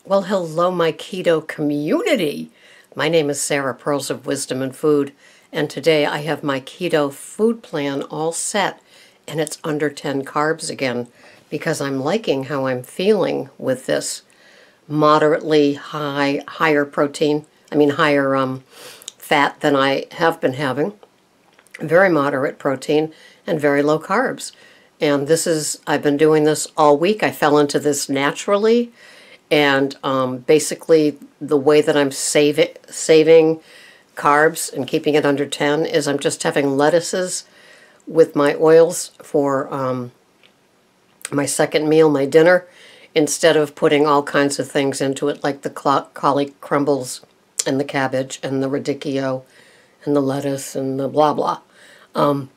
Well, hello, my keto community. My name is Sarah, Pearls of Wisdom and Food, and today I have my keto food plan all set, and it's under 10 carbs again because I'm liking how I'm feeling with this moderately higher protein, higher fat than I have been having, very moderate protein, and very low carbs. And I've been doing this all week. I fell into this naturally. And basically, the way that I'm saving carbs and keeping it under 10 is I'm just having lettuces with my oils for my second meal, my dinner, instead of putting all kinds of things into it, like the cauli crumbles and the cabbage and the radicchio and the lettuce and the blah blah. And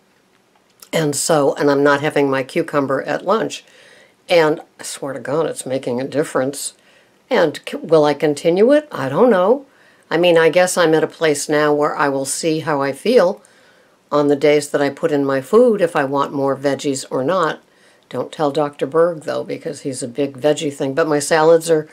I'm not having my cucumber at lunch. And I swear to God, it's making a difference. And will I continue it? I don't know. I guess I'm at a place now where I will see how I feel on the days that I put in my food, if I want more veggies or not. Don't tell Dr. Berg, though, because he's a big veggie thing. But my salads are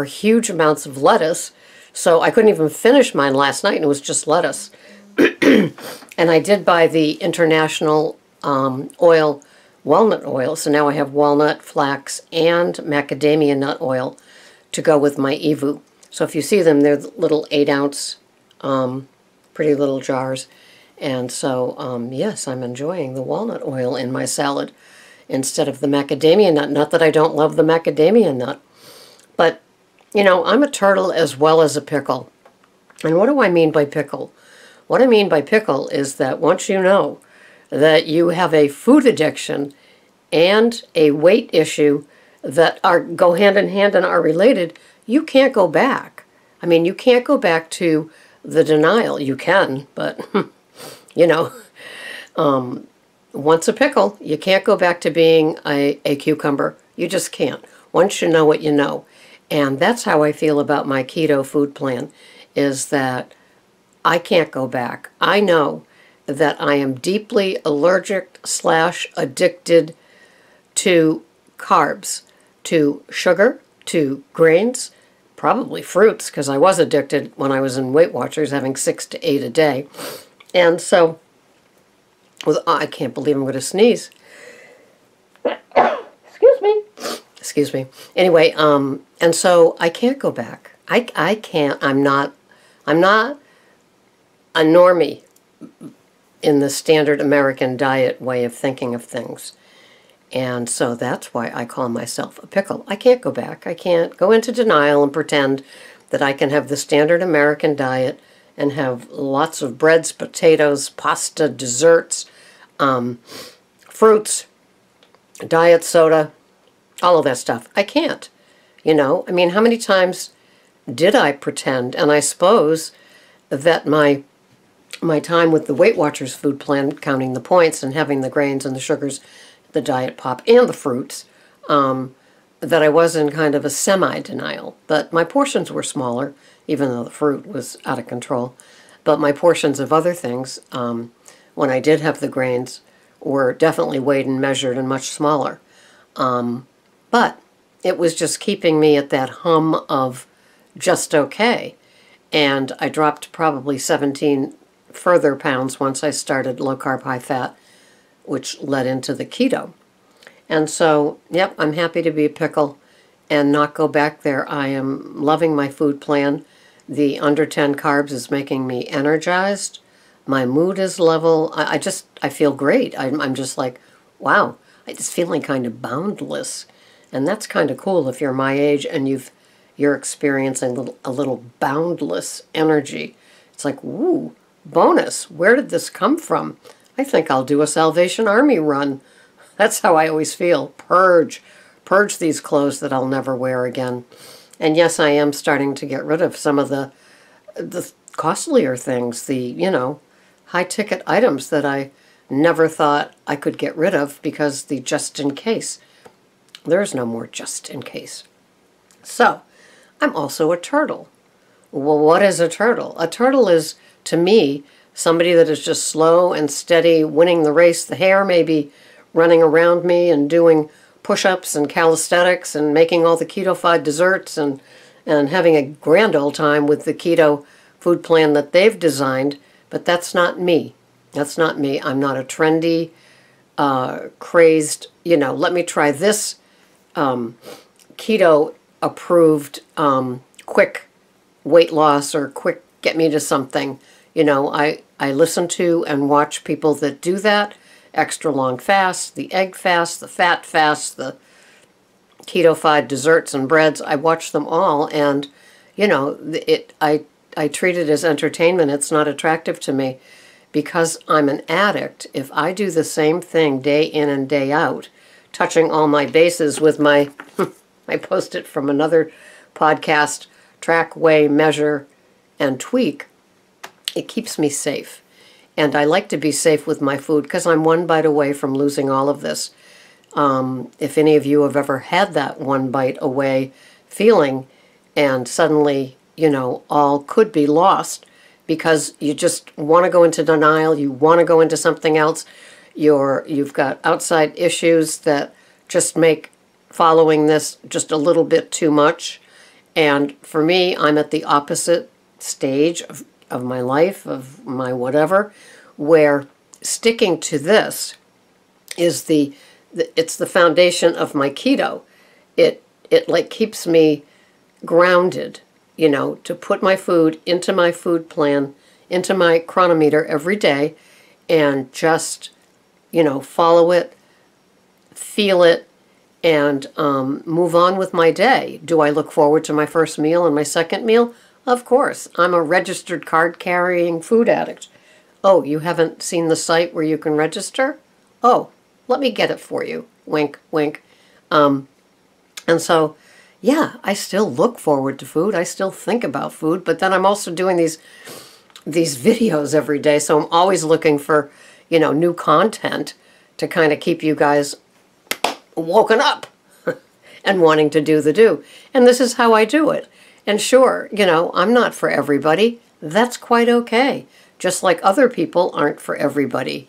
huge amounts of lettuce, so I couldn't even finish mine last night, and it was just lettuce. And I did buy the international walnut oil, so now I have walnut, flax, and macadamia nut oil to go with my EVU. So if you see them, they're little 8-ounce, pretty little jars. And so, yes, I'm enjoying the walnut oil in my salad instead of the macadamia nut. Not that I don't love the macadamia nut, but, I'm a turtle as well as a pickle. And what do I mean by pickle? What I mean by pickle is that once you know that you have a food addiction and a weight issue that go hand in hand and are related, you can't go back. You can't go back to the denial. You can, but, once a pickle, you can't go back to being a cucumber. You just can't. Once you know what you know. And that's how I feel about my keto food plan, is that I can't go back. I know that I am deeply allergic/addicted to carbs, to sugar, to grains, probably fruits, because I was addicted when I was in Weight Watchers, having 6 to 8 a day. And so, I can't believe I'm going to sneeze. Excuse me. Anyway, and so I can't go back. I can't. I'm not a normie in the standard American diet way of thinking of things. And so that's why I call myself a pickle. I can't go back. I can't go into denial and pretend that I can have the standard American diet and have lots of breads, potatoes, pasta, desserts, fruits, diet soda, all of that stuff. I can't. How many times did I pretend? And I suppose that my time with the Weight Watchers food plan, counting the points and having the grains and the sugars, the diet pop, and the fruits, that I was in kind of a semi-denial. But my portions were smaller, even though the fruit was out of control. But my portions of other things, when I did have the grains, were definitely weighed and measured and much smaller. But it was just keeping me at that hum of just okay. And I dropped probably 17 further pounds once I started low-carb, high-fat, which led into the keto. And so, yep, I'm happy to be a pickle and not go back there. I am loving my food plan. The under 10 carbs is making me energized. My mood is level. I feel great. I'm just like, wow, it's feeling kind of boundless. And that's kind of cool if you're my age and you're experiencing a little boundless energy. It's like, woo, bonus. Where did this come from? I think I'll do a Salvation Army run. That's how I always feel. Purge these clothes that I'll never wear again. And yes, I am starting to get rid of some of the costlier things, the, high-ticket items that I never thought I could get rid of because the just in case. There's no more just in case. So, I'm also a turtle. Well, what is a turtle? A turtle is, to me, somebody that is just slow and steady, winning the race. The hare may be running around me and doing push-ups and calisthenics and making all the keto-fied desserts and and having a grand old time with the keto food plan that they've designed, but that's not me. That's not me. I'm not a trendy, crazed, let me try this keto approved quick weight loss or quick get me to something. I listen to and watch people that do that, extra long fast, the egg fast, the fat fast, the keto-fied desserts and breads. I watch them all, and I treat it as entertainment. It's not attractive to me because I'm an addict. If I do the same thing day in and day out, touching all my bases with my I post it from another podcast, track, weigh, measure, and tweak, it keeps me safe. And I like to be safe with my food because I'm one bite away from losing all of this. If any of you have ever had that one bite away feeling and suddenly, all could be lost because you just want to go into denial, you want to go into something else, you've got outside issues that just make following this just a little bit too much. And for me, I'm at the opposite stage of my life, of my whatever, where sticking to this is it's the foundation of my keto. It like keeps me grounded, to put my food into my food plan, into my chronometer every day, and just, follow it, feel it, and move on with my day. Do I look forward to my first meal and my second meal? Of course. I'm a registered card-carrying food addict. Oh, you haven't seen the site where you can register? Oh, let me get it for you. Wink, wink. And so, yeah, I still look forward to food. I still think about food, but then I'm also doing these videos every day, so I'm always looking for, new content to kind of keep you guys woken up and wanting to do the do. And this is how I do it. And sure, I'm not for everybody. That's quite okay. Just like other people aren't for everybody.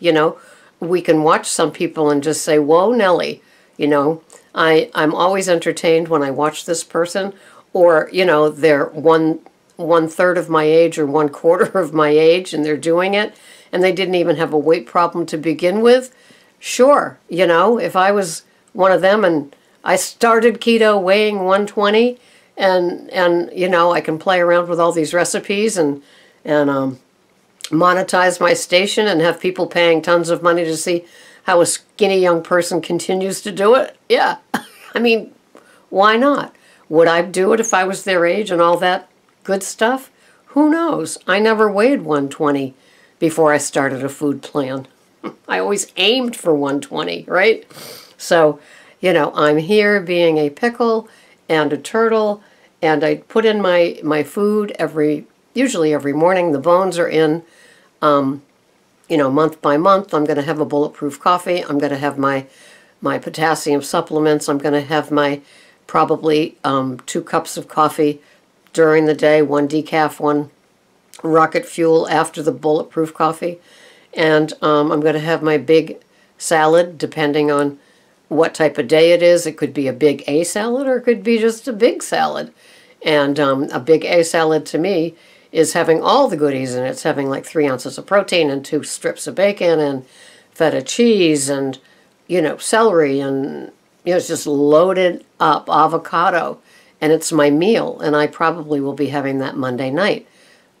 We can watch some people and just say, whoa, Nelly, I'm always entertained when I watch this person, or, they're one third of my age or 1/4 of my age and they're doing it and they didn't even have a weight problem to begin with. Sure, if I was one of them and I started keto weighing 120 and I can play around with all these recipes and monetize my station and have people paying tons of money to see how a skinny young person continues to do it. Yeah, I mean, why not? Would I do it if I was their age and all that good stuff? Who knows? I never weighed 120 before I started a food plan. I always aimed for 120, right? So, I'm here being a pickle and a turtle, and I put in my food usually every morning. The bones are in, month by month. I'm going to have a bulletproof coffee. I'm going to have my potassium supplements. I'm going to have my probably 2 cups of coffee during the day, 1 decaf, 1 rocket fuel after the bulletproof coffee. And I'm going to have my big salad, depending on what type of day it is. It could be a big A salad or it could be just a big salad. And a big A salad to me is having all the goodies in it. It's having like 3 ounces of protein and 2 strips of bacon and feta cheese and, celery and, it's just loaded up avocado. And it's my meal. And I probably will be having that Monday night.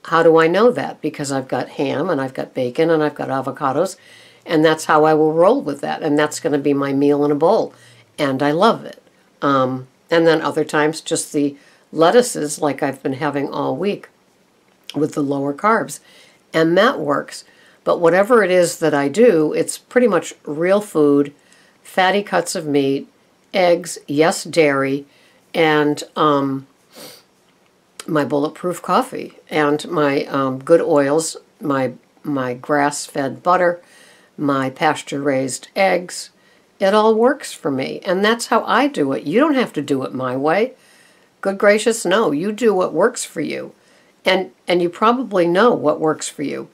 How do I know that? Because I've got ham and I've got bacon and I've got avocados. And that's how I will roll with that. And that's going to be my meal in a bowl. And I love it. And then other times just the lettuces like I've been having all week with the lower carbs. And that works. But whatever it is that I do, it's pretty much real food, fatty cuts of meat, eggs, yes, dairy, and my bulletproof coffee and my good oils, my grass-fed butter, my pasture-raised eggs. It all works for me, and that's how I do it. You don't have to do it my way. Good gracious, no. You do what works for you, and you probably know what works for you.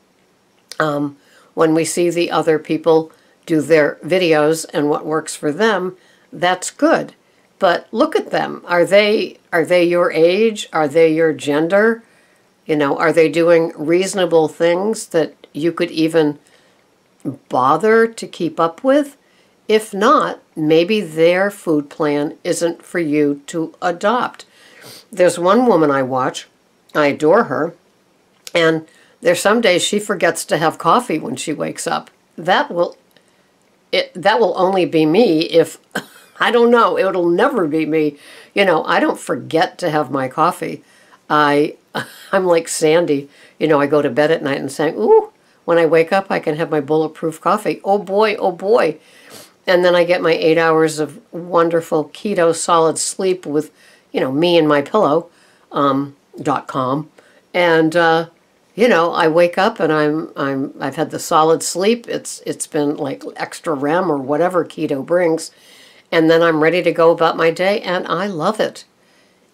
When we see the other people do their videos and what works for them, that's good. But look at them. Are they your age? Are they your gender? You know, are they doing reasonable things that you could even bother to keep up with? If not, maybe their food plan isn't for you to adopt. There's one woman I watch, I adore her, and there's some days she forgets to have coffee when she wakes up. That will only be me if, I don't know, it'll never be me. You know, I don't forget to have my coffee. I'm like Sandy. You know, I go to bed at night and say, ooh, when I wake up, I can have my bulletproof coffee. Oh boy, oh boy. And then I get my 8 hours of wonderful keto solid sleep with, you know, me and my pillow, .com. And, you know, I wake up and I've had the solid sleep. It's been like extra REM or whatever keto brings. And then I'm ready to go about my day, and I love it.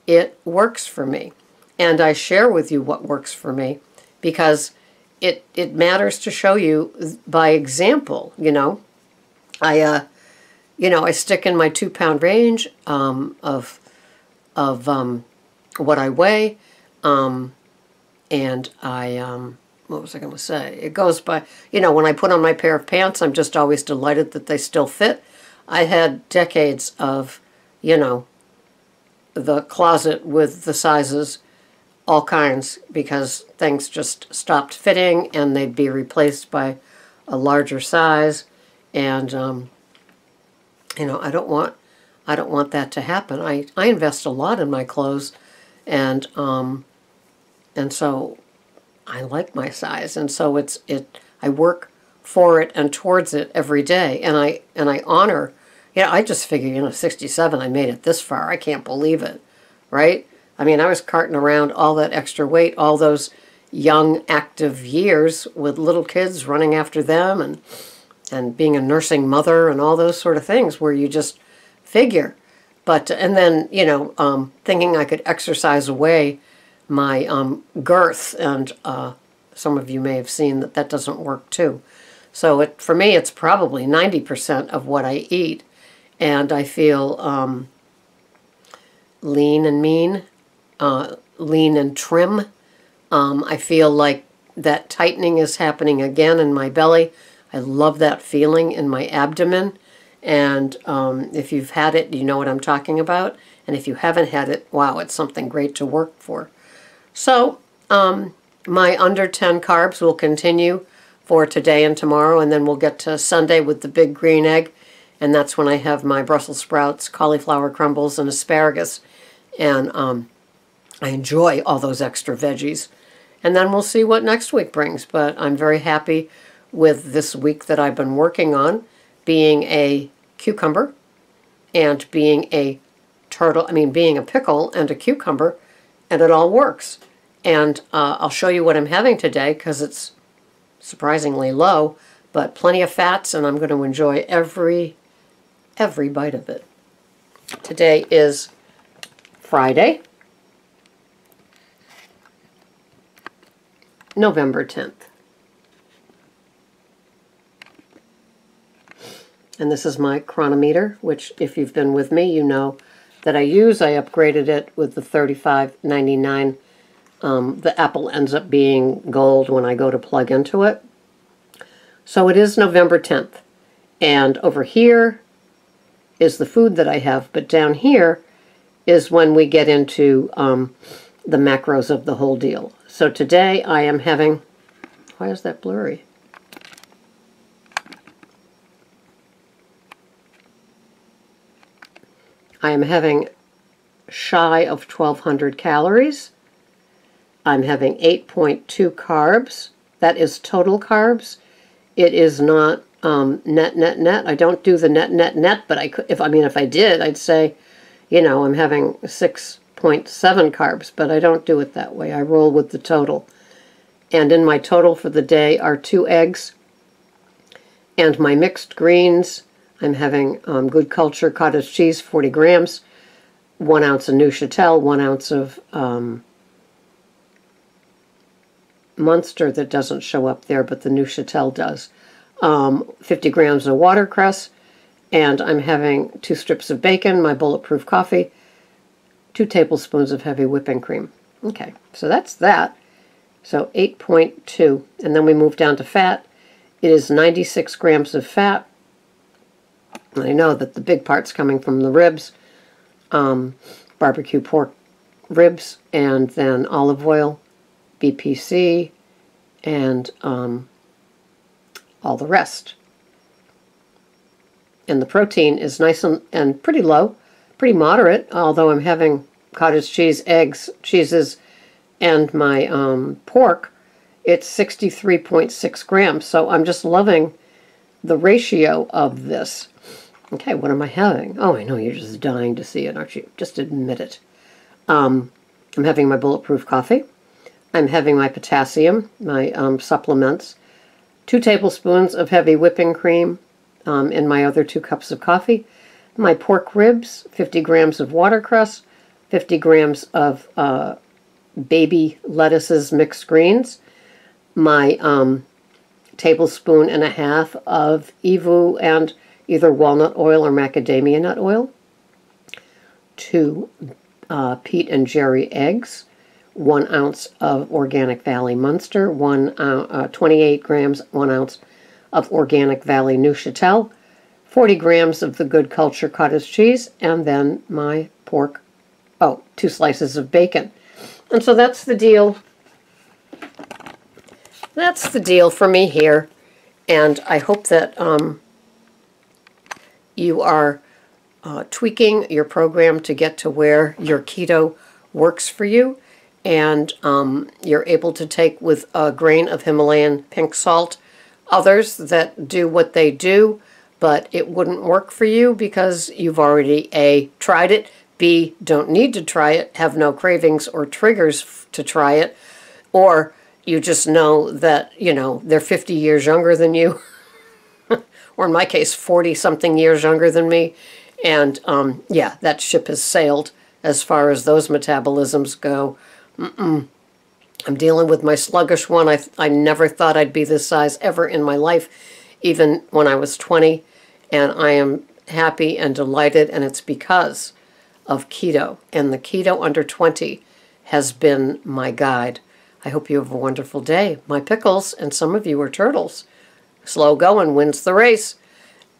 It works for me. And I share with you what works for me because it matters to show you by example, you know. I stick in my 2-pound range of what I weigh, and what was I going to say? It goes by, you know, when I put on my pair of pants, I'm just always delighted that they still fit. I had decades of, you know, the closet with the sizes, all kinds, because things just stopped fitting and they'd be replaced by a larger size. And, you know, I don't want that to happen. I invest a lot in my clothes, and so I like my size, and so I work for it and towards it every day, and I honor. Yeah, I just figure, you know, 67, I made it this far. I can't believe it, right? I mean, I was carting around all that extra weight, all those young, active years with little kids running after them, and being a nursing mother and all those sort of things where you just figure. But, and then, you know, thinking I could exercise away my girth, and some of you may have seen that doesn't work too. So for me, it's probably 90% of what I eat, and I feel lean and mean, lean and trim. I feel like that tightening is happening again in my belly. I love that feeling in my abdomen. And if you've had it, you know what I'm talking about. And if you haven't had it, wow, it's something great to work for. So my under 10 carbs will continue for today and tomorrow, and then we'll get to Sunday with the big green egg. And that's when I have my Brussels sprouts, cauliflower crumbles, and asparagus. And I enjoy all those extra veggies. And then we'll see what next week brings. But I'm very happy with this week that I've been working on, being a cucumber and being a being a pickle and a cucumber, and it all works. And I'll show you what I'm having today because it's surprisingly low, but plenty of fats, and I'm going to enjoy every bite of it. Today is Friday, November 10th. And this is my chronometer, which if you've been with me, you know that I use. I upgraded it with the $35.99. The Apple ends up being gold when I go to plug into it. So it is November 10th. And over here is the food that I have, but down here is when we get into the macros of the whole deal. So today I am having, why is that blurry? I am having shy of 1,200 calories. I'm having 8.2 carbs. That is total carbs. It is not net. I don't do the net, but I could, if I did, I'd say, you know, I'm having 6.7 carbs, but I don't do it that way. I roll with the total. And in my total for the day are 2 eggs and my mixed greens. I'm having Good Culture cottage cheese, 40 grams, 1 ounce of Neuchâtel, 1 ounce of Munster that doesn't show up there, but the Neuchâtel does, 50 grams of watercress, And I'm having 2 strips of bacon, my bulletproof coffee, 2 tablespoons of heavy whipping cream. Okay, so that's that. So 8.2. And then we move down to fat. It is 96 grams of fat. And I know that the big part's coming from the ribs, barbecue pork ribs, and then olive oil, BPC, and all the rest. And the protein is nice and pretty low, pretty moderate, although I'm having cottage cheese, eggs, cheeses, and my pork. It's 63.6 grams, so I'm just loving the ratio of this. Okay, what am I having? Oh, I know, you're just dying to see it, aren't you? Just admit it. I'm having my bulletproof coffee. I'm having my potassium, my supplements, 2 tablespoons of heavy whipping cream in my other 2 cups of coffee, my pork ribs, 50 grams of watercress, 50 grams of baby lettuces, mixed greens, my tablespoon and a half of EVU and either walnut oil or macadamia nut oil, 2 Pete and Jerry eggs, 1 ounce of Organic Valley Munster, 28 grams, 1 ounce of Organic Valley Neuchâtel, 40 grams of the Good Culture cottage cheese, and then my pork, 2 slices of bacon. And so that's the deal. That's the deal for me here. And I hope that you are tweaking your program to get to where your keto works for you, and you're able to take with a grain of Himalayan pink salt others that do what they do, but it wouldn't work for you because you've already A, tried it, B, don't need to try it, have no cravings or triggers to try it, or you just know that, they're 50 years younger than you, or in my case, 40-something years younger than me. And, yeah, that ship has sailed as far as those metabolisms go. I'm dealing with my sluggish one. I never thought I'd be this size ever in my life, even when I was 20. And I am happy and delighted, and it's because of keto. And the Keto Under 20 has been my guide. I hope you have a wonderful day. My pickles, and some of you are turtles. Slow going wins the race.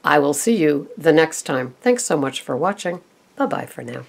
I will see you the next time. Thanks so much for watching. Bye-bye for now.